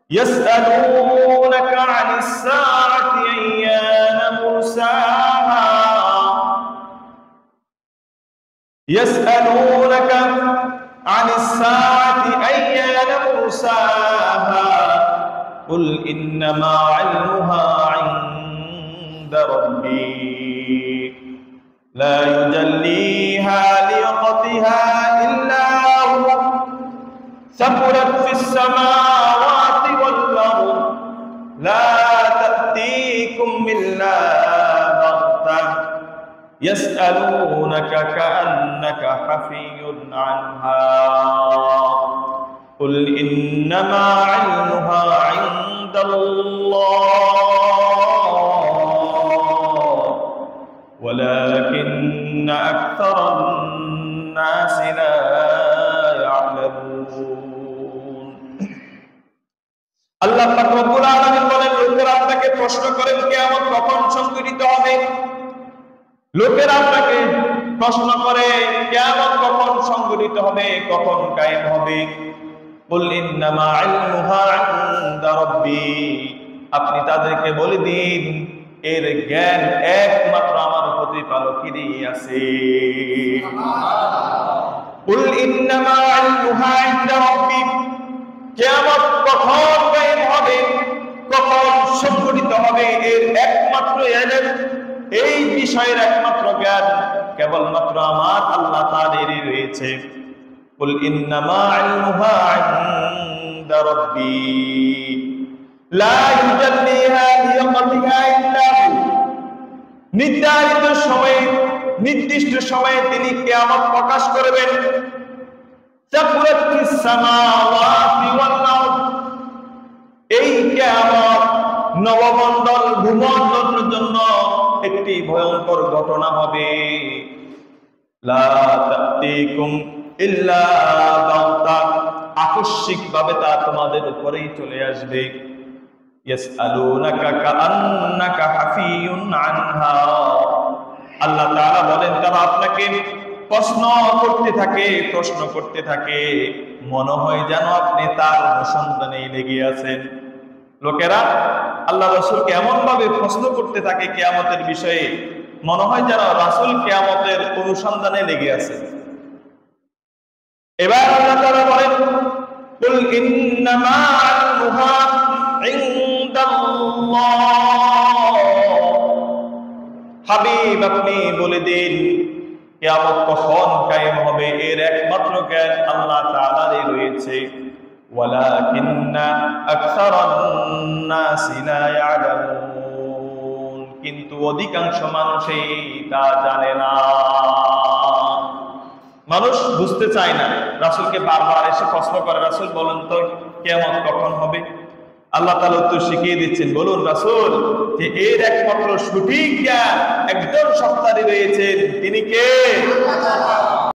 ইয়াসআলুনাকা আনিস সাআতি আইয়ানা মুরসাহা ইয়াসআলুনাকা আনিস সাআতি আইয়ানা মুরসাহা কুল ইন্নামা ইলমুহা ইনদা রাব্বী لا يجليها لوقتها إلا هو ثقلت في السماوات والأرض لا تأتيكم إلا بغتة يسألونك كأنك حفي عنها قل إنما علمها عند الله ولكن أكثر الناس لا يعلمون আল্লাহ পাক রব্বুল আলামিন বলেন লোকেরা আপনাকে প্রশ্ন করেন কিয়ামত কখন সংঘটিত হবে লোকেরা আপনাকে প্রশ্ন করে কিয়ামত কখন সংঘটিত হবে কখন কায়েম হবে কুল ইন্নামা ইলমুহা ইনদা রাব্বী আপনি তাদেরকে বলে দিন এর জ্ঞান একমাত্র আমার প্রতিপালকেরই আছে কুল ইন্নামা ইলমুহা ইনদা রাব্বী কিয়ামত কখন কায়েম হবে কখন সংঘটিত হবে এর একমাত্র ইলম এই বিষয়ের একমাত্র জ্ঞান কেবলমাত্র আমার আল্লাহ তাআলারই রয়েছে কুল ইন্নামা ইলমুহা ইনদা রাব্বী লা ইউজাল্লিহা লিওয়াক্তিহা ইল্লা হু নির্ধারিত সময়ে নির্দিষ্ট সময়ে তিনি কিয়ামত প্রকাশ করবেন সাকুরাত ফিস সামাওয়াতি ওয়াল আরদ এই কিয়ামত নবমণ্ডল ভূমণ্ডলের জন্য একটি ভয়ঙ্কর ঘটনা হবে লা তাতিকুম ইল্লা বাগতা আকস্মিকভাবে তা তোমাদের উপরেই চলে আসবে ইয়াসআলুনাকা কাআন্নাকা হাফিয়ুন আনহা আল্লাহ তাআলা বলেন তারা আপনাকে প্রশ্ন করতে থাকে মনে হয় যেন আপনি তার অনুসন্ধানেই লেগে আছেন লোকেরা আল্লাহ রাসূলকে এমন ভাবে প্রশ্ন করতে থাকে কিয়ামতের বিষয়ে মনে হয় যেন রাসূল কিয়ামতের অনুসন্ধানে লেগে আছেন এবার আল্লাহ তাআলা বলেন কুল ইন্নামা ইলমুহা ইনদাল্লাহ হাবিব আপনি বলে দিন কিয়ামত কখন কায়েম হবে এর একমাত্র জ্ঞান আল্লাহ তাআলারই রয়েছে ওয়ালাকিন্না আকসারান নাসি লা ইয়ালামুন কিন্তু অধিকাংশ মানুষই তা জানে না মানুষ বুঝতে চায় না রাসূলকে বারবার এসে প্রশ্ন করে রাসূল বলেন তো কিয়ামত কখন হবে আল্লাহ তাআলা উত্তর শিখিয়ে দিচ্ছেন বলুন রাসূল যে এর একমাত্র সঠিক জ্ঞান একজন সত্তারই রয়েছে তিনি কে আল্লাহ